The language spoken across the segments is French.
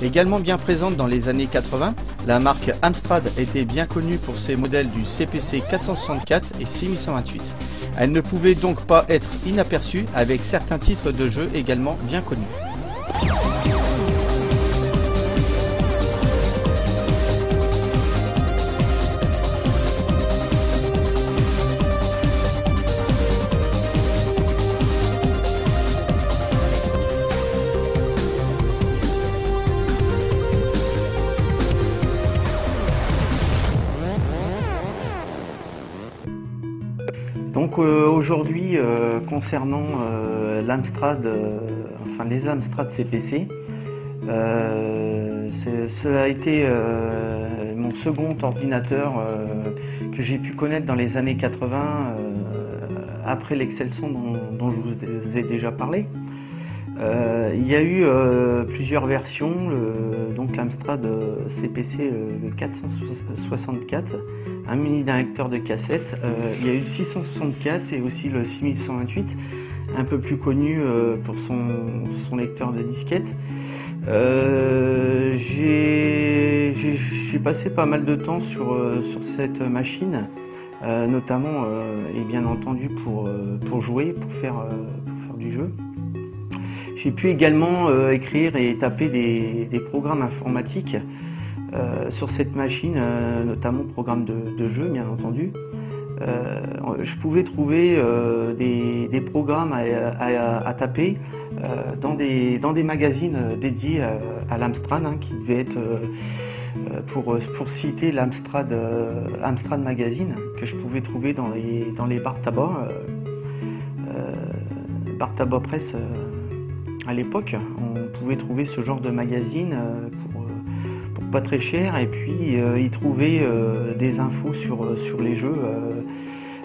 Également bien présente dans les années 80, la marque Amstrad était bien connue pour ses modèles du CPC 464 et 6128. Elle ne pouvait donc pas être inaperçue avec certains titres de jeux également bien connus. Donc aujourd'hui, concernant l'Amstrad, enfin les Amstrad CPC, cela a été mon second ordinateur que j'ai pu connaître dans les années 80, après l'Excelson dont je vous ai déjà parlé. Il y a eu plusieurs versions, donc l'Amstrad CPC le 464, un mini lecteur de cassette. Il y a eu le 664 et aussi le 6128, un peu plus connu pour son lecteur de disquette. J'ai passé pas mal de temps sur cette machine, notamment et bien entendu pour jouer, pour faire du jeu. J'ai pu également écrire et taper des programmes informatiques sur cette machine, notamment programmes de jeu bien entendu. Je pouvais trouver des programmes à taper dans des magazines dédiés à l'Amstrad, hein, qui devait être, pour citer l'Amstrad Magazine, que je pouvais trouver dans les bars tabac, bar tabac presse. À l'époque, on pouvait trouver ce genre de magazine pour pas très cher, et puis y trouver des infos sur les jeux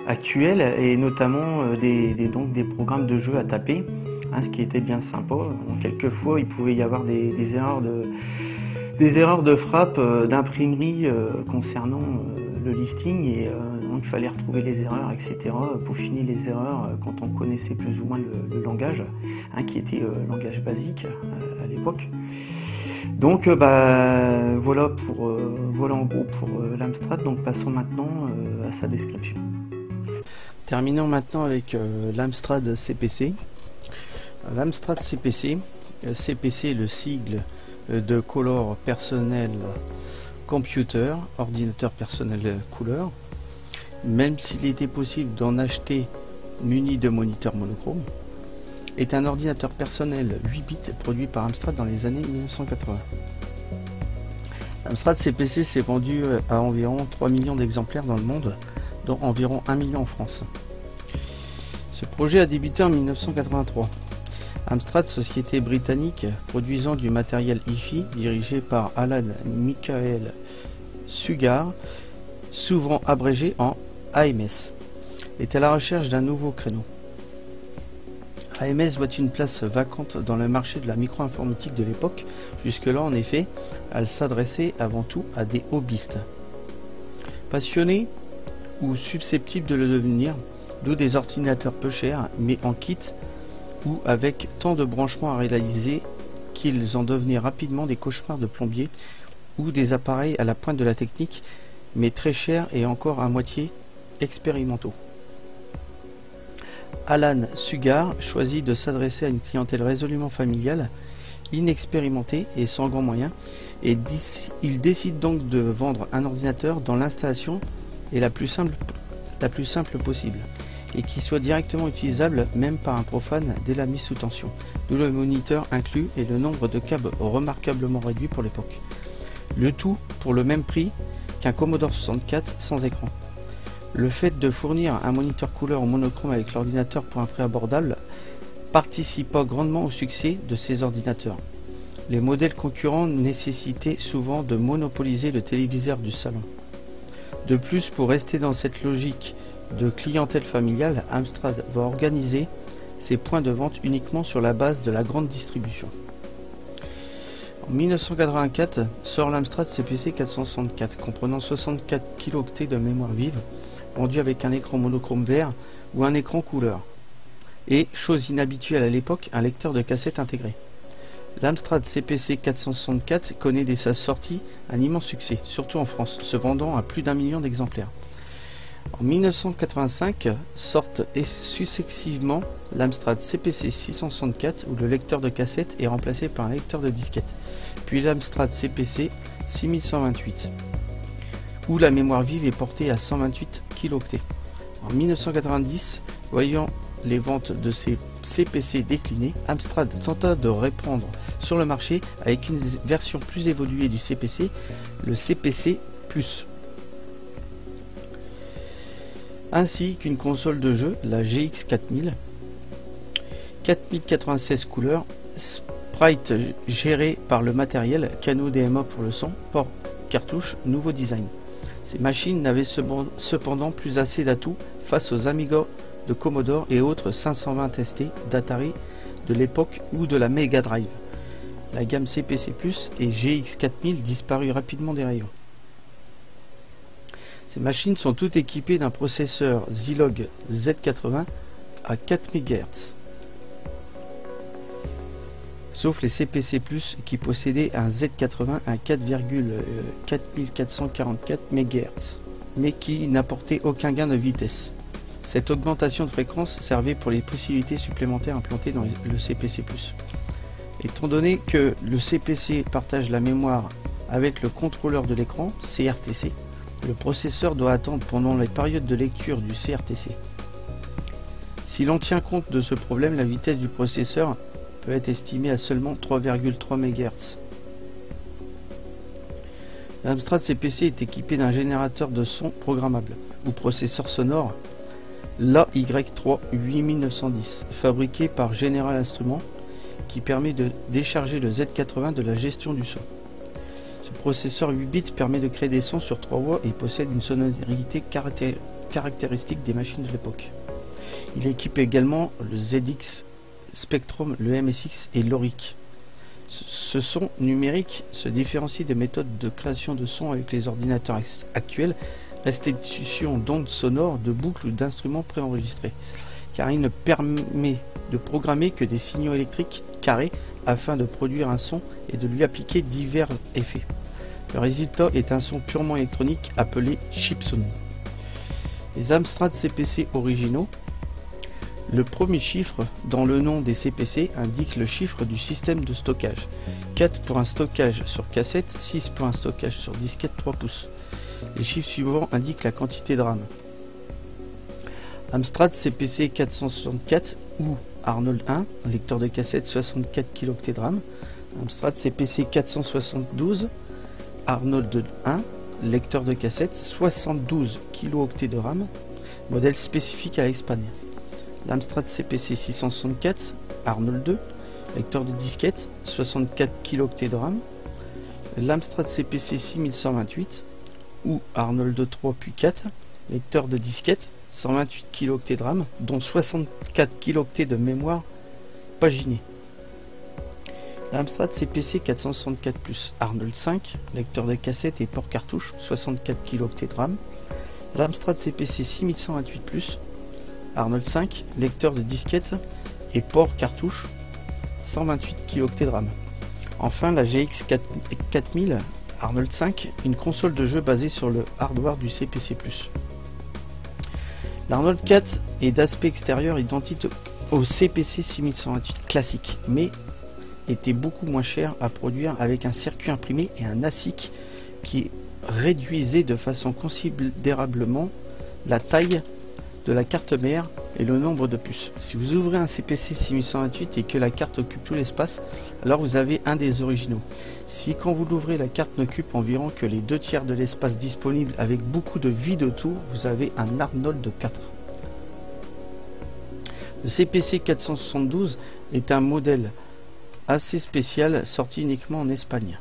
actuels, et notamment des programmes de jeux à taper, hein, ce qui était bien sympa. Quelquefois, il pouvait y avoir des erreurs de frappe d'imprimerie concernant le listing, et donc il fallait retrouver les erreurs, etc., peaufiner les erreurs quand on connaissait plus ou moins le langage, hein, qui était langage basique à l'époque. Donc voilà en gros pour l'Amstrad. Donc passons maintenant à sa description. Terminons maintenant avec l'Amstrad CPC. L'Amstrad CPC, CPC est le sigle de Color Personnel Computer, ordinateur personnel couleur. Même s'il était possible d'en acheter muni de moniteur monochrome, est un ordinateur personnel 8 bits produit par Amstrad dans les années 1980. L'Amstrad CPC s'est vendu à environ 3 millions d'exemplaires dans le monde, dont environ 1 million en France. Ce projet a débuté en 1983. Amstrad, société britannique produisant du matériel hi-fi, dirigé par Alan Michael Sugar, souvent abrégé en AMS, est à la recherche d'un nouveau créneau. AMS voit une place vacante dans le marché de la micro-informatique de l'époque. Jusque-là, en effet, elle s'adressait avant tout à des hobbyistes, passionnés ou susceptibles de le devenir, d'où des ordinateurs peu chers, mais en kit ou avec tant de branchements à réaliser qu'ils en devenaient rapidement des cauchemars de plombier, ou des appareils à la pointe de la technique, mais très chers et encore à moitié expérimentaux. Alan Sugar choisit de s'adresser à une clientèle résolument familiale, inexpérimentée et sans grands moyens, et il décide donc de vendre un ordinateur dont l'installation est la plus simple possible, et qui soit directement utilisable même par un profane dès la mise sous tension, d'où le moniteur inclus et le nombre de câbles remarquablement réduit pour l'époque. Le tout pour le même prix qu'un Commodore 64 sans écran. Le fait de fournir un moniteur couleur monochrome avec l'ordinateur pour un prix abordable participa grandement au succès de ces ordinateurs. Les modèles concurrents nécessitaient souvent de monopoliser le téléviseur du salon. De plus, pour rester dans cette logique de clientèle familiale, Amstrad va organiser ses points de vente uniquement sur la base de la grande distribution. En 1984 sort l'Amstrad CPC 464, comprenant 64 kilo-octets de mémoire vive, vendu avec un écran monochrome vert ou un écran couleur, et, chose inhabituelle à l'époque, un lecteur de cassette intégré. L'Amstrad CPC 464 connaît dès sa sortie un immense succès, surtout en France, se vendant à plus d'1 million d'exemplaires. En 1985 sortent successivement l'Amstrad CPC 664 où le lecteur de cassette est remplacé par un lecteur de disquette, puis l'Amstrad CPC 6128 où la mémoire vive est portée à 128 kilooctets. En 1990, voyant les ventes de ces CPC décliner, Amstrad tenta de répondre sur le marché avec une version plus évoluée du CPC, le CPC+. Ainsi qu'une console de jeu, la GX 4000, 4096 couleurs, sprite géré par le matériel, canaux DMA pour le son, port cartouche, nouveau design. Ces machines n'avaient cependant plus assez d'atouts face aux Amiga de Commodore et autres 520 ST d'Atari de l'époque ou de la Mega Drive. La gamme CPC+ et GX 4000 disparut rapidement des rayons. Ces machines sont toutes équipées d'un processeur Zilog Z80 à 4 MHz. Sauf les CPC+, qui possédaient un Z80 à 4,4444 MHz, mais qui n'apportait aucun gain de vitesse. Cette augmentation de fréquence servait pour les possibilités supplémentaires implantées dans le CPC+. Étant donné que le CPC partage la mémoire avec le contrôleur de l'écran, CRTC, le processeur doit attendre pendant les périodes de lecture du CRTC. Si l'on tient compte de ce problème, la vitesse du processeur peut être estimée à seulement 3,3 MHz. L'Amstrad CPC est équipé d'un générateur de son programmable ou processeur sonore l'AY3 8910 fabriqué par General Instrument qui permet de décharger le Z80 de la gestion du son. Ce processeur 8 bits permet de créer des sons sur 3 voies et possède une sonorité caractéristique des machines de l'époque. Il équipe également le ZX Spectrum, le MSX et l'Auric. Ce son numérique se différencie des méthodes de création de son avec les ordinateurs actuels, restitution d'ondes sonores, de boucles ou d'instruments préenregistrés, car il ne permet de programmer que des signaux électriques carrés afin de produire un son et de lui appliquer divers effets. Le résultat est un son purement électronique appelé chiptune. Les Amstrad CPC originaux. Le premier chiffre dans le nom des CPC indique le chiffre du système de stockage. 4 pour un stockage sur cassette, 6 pour un stockage sur disquette 3 pouces. Les chiffres suivants indiquent la quantité de RAM. Amstrad CPC 464 ou Arnold 1, lecteur de cassette 64 kilooctets de RAM. Amstrad CPC 472, Arnold 1, lecteur de cassette 72 kilooctets de RAM, modèle spécifique à l'Espagne. L'Amstrad CPC 664, Arnold 2, lecteur de disquette, 64 kilooctets de RAM. L'Amstrad CPC 6128 ou Arnold 3 puis 4, lecteur de disquette, 128 kilooctets de RAM, dont 64 kilooctets de mémoire paginée. L'Amstrad CPC 464 plus Arnold 5, lecteur de cassette et port cartouche, 64 kilooctets de RAM. L'Amstrad CPC 6128 plus Arnold 5, lecteur de disquette et port cartouche, 128 kilooctets de RAM. Enfin, la GX 4000 Arnold 5, une console de jeu basée sur le hardware du CPC+. L'Arnold 4 est d'aspect extérieur identique au CPC 6128 classique, mais était beaucoup moins cher à produire avec un circuit imprimé et un ASIC qui réduisait de façon considérablement la taille de la carte mère et le nombre de puces. Si vous ouvrez un CPC 6128 et que la carte occupe tout l'espace, alors vous avez un des originaux. Si quand vous l'ouvrez la carte n'occupe environ que les 2/3 de l'espace disponible avec beaucoup de vide autour, vous avez un Arnold 4. Le CPC 472 est un modèle assez spécial sorti uniquement en Espagne.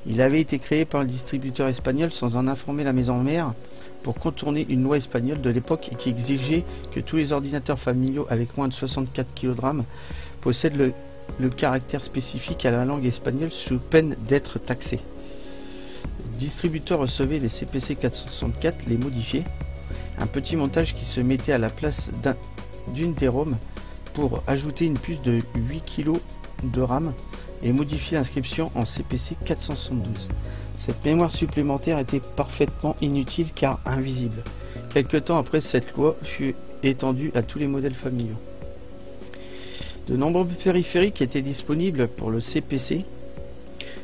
Il avait été créé par le distributeur espagnol sans en informer la maison mère pour contourner une loi espagnole de l'époque qui exigeait que tous les ordinateurs familiaux avec moins de 64 kg de RAM possèdent le caractère spécifique à la langue espagnole sous peine d'être taxés. Le distributeur recevait les CPC 464, les modifiés, un petit montage qui se mettait à la place d'une des ROM pour ajouter une puce de 8 kg de RAM et modifier l'inscription en CPC 472. Cette mémoire supplémentaire était parfaitement inutile car invisible. Quelque temps après, cette loi fut étendue à tous les modèles familiaux. De nombreux périphériques étaient disponibles pour le CPC,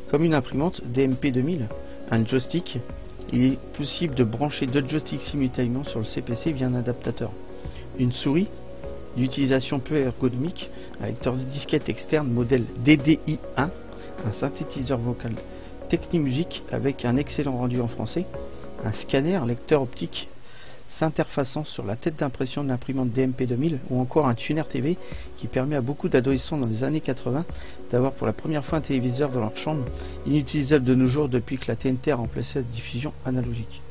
comme une imprimante DMP 2000, un joystick. Il est possible de brancher deux joysticks simultanément sur le CPC via un adaptateur. Une souris d'utilisation peu ergonomique, un lecteur de disquette externe modèle DDI1, un synthétiseur vocal Technimusic avec un excellent rendu en français, un scanner lecteur optique s'interfaçant sur la tête d'impression de l'imprimante DMP 2000 ou encore un tuner TV qui permet à beaucoup d'adolescents dans les années 80 d'avoir pour la première fois un téléviseur dans leur chambre, inutilisable de nos jours depuis que la TNT a remplacé la diffusion analogique.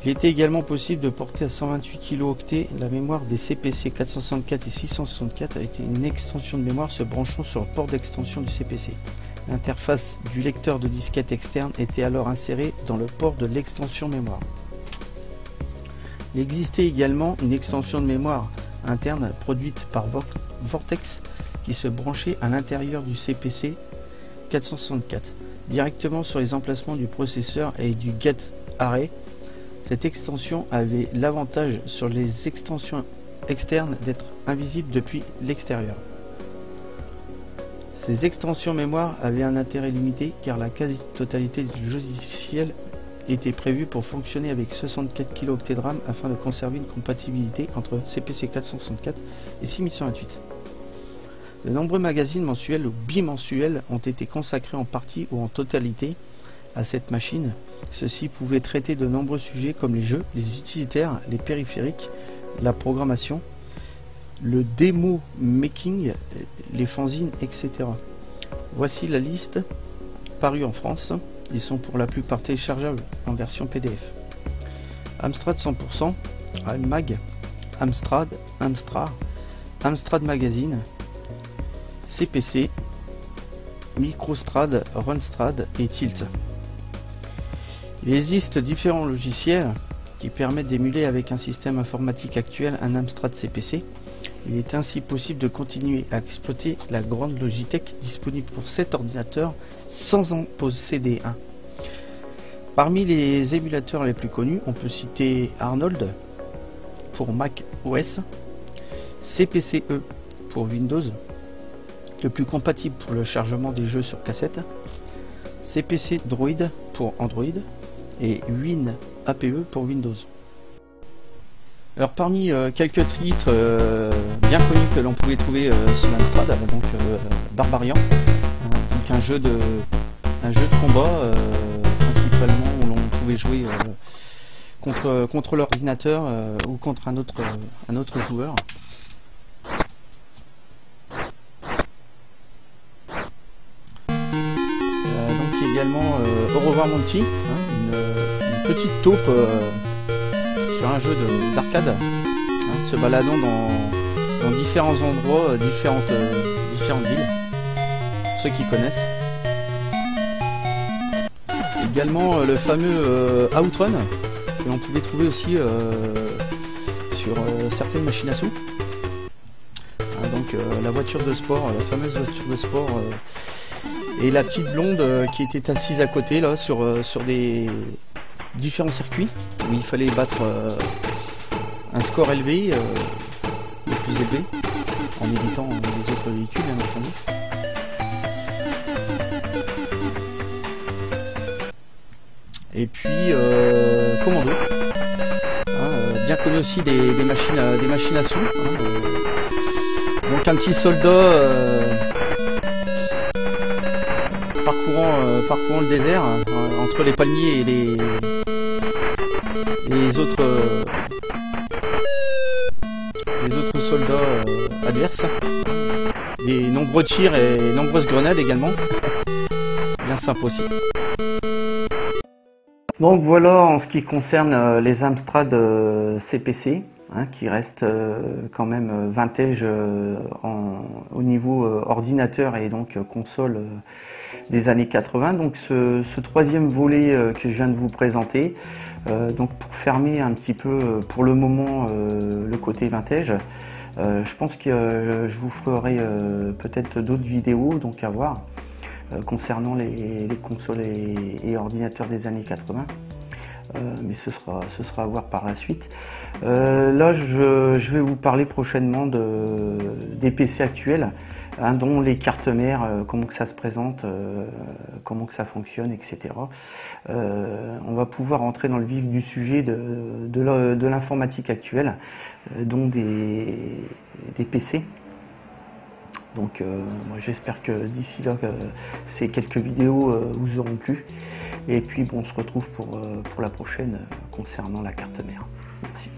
Il était également possible de porter à 128 kilo-octets la mémoire des CPC 464 et 664 avec une extension de mémoire se branchant sur le port d'extension du CPC. L'interface du lecteur de disquette externe était alors insérée dans le port de l'extension mémoire. Il existait également une extension de mémoire interne produite par Vortex qui se branchait à l'intérieur du CPC 464, directement sur les emplacements du processeur et du gate array. Cette extension avait l'avantage sur les extensions externes d'être invisible depuis l'extérieur. Ces extensions mémoire avaient un intérêt limité car la quasi-totalité du logiciel était prévue pour fonctionner avec 64 kilo-octets de RAM afin de conserver une compatibilité entre CPC 464 et 6128. De nombreux magazines mensuels ou bimensuels ont été consacrés en partie ou en totalité à cette machine. Ceux-ci pouvaient traiter de nombreux sujets comme les jeux, les utilitaires, les périphériques, la programmation, le démo making, les fanzines, etc. Voici la liste parue en France. Ils sont pour la plupart téléchargeables en version PDF. Amstrad 100%, Mag, Amstrad, Amstrad Magazine, CPC, Microstrad, Runstrad et Tilt. Il existe différents logiciels qui permettent d'émuler avec un système informatique actuel un Amstrad CPC. Il est ainsi possible de continuer à exploiter la grande Logitech disponible pour cet ordinateur sans en posséder un. Parmi les émulateurs les plus connus, on peut citer Arnold pour Mac OS, CPCE pour Windows, le plus compatible pour le chargement des jeux sur cassette, CPC Droid pour Android et WinAPE pour Windows. Alors parmi quelques titres bien connus que l'on pouvait trouver sur l'Amstrad, donc Barbarian, donc un jeu de combat principalement où l'on pouvait jouer contre l'ordinateur ou contre un autre joueur. Donc également Au revoir Monty, une petite taupe sur un jeu d'arcade, se baladant dans différents endroits, différentes villes, pour ceux qui connaissent. Également le fameux Outrun, que l'on pouvait trouver aussi sur certaines machines à sous. Donc la voiture de sport, la fameuse voiture de sport, et la petite blonde qui était assise à côté là sur des différents circuits où il fallait battre un score élevé, le plus élevé, en évitant les autres véhicules bien entendu. Et puis Commando, bien connu aussi des machines à sous. Donc un petit soldat parcourant le désert entre les palmiers et les autres soldats adverses. Des nombreux tirs et nombreuses grenades également. Bien sympa aussi. Donc voilà en ce qui concerne les Amstrad CPC, qui restent quand même vintage au niveau ordinateur et donc console des années 80. Donc ce troisième volet que je viens de vous présenter, donc pour fermer un petit peu pour le moment le côté vintage, Je pense que je vous ferai peut-être d'autres vidéos, donc à voir, concernant les consoles et ordinateurs des années 80. Mais ce sera à voir par la suite. Là, je vais vous parler prochainement des PC actuels, hein, dont les cartes mères, comment que ça se présente, comment que ça fonctionne, etc. On va pouvoir entrer dans le vif du sujet de l'informatique actuelle, dont des PC. Donc moi j'espère que d'ici là ces quelques vidéos vous auront plu, et puis bon, on se retrouve pour la prochaine concernant la carte mère. Merci.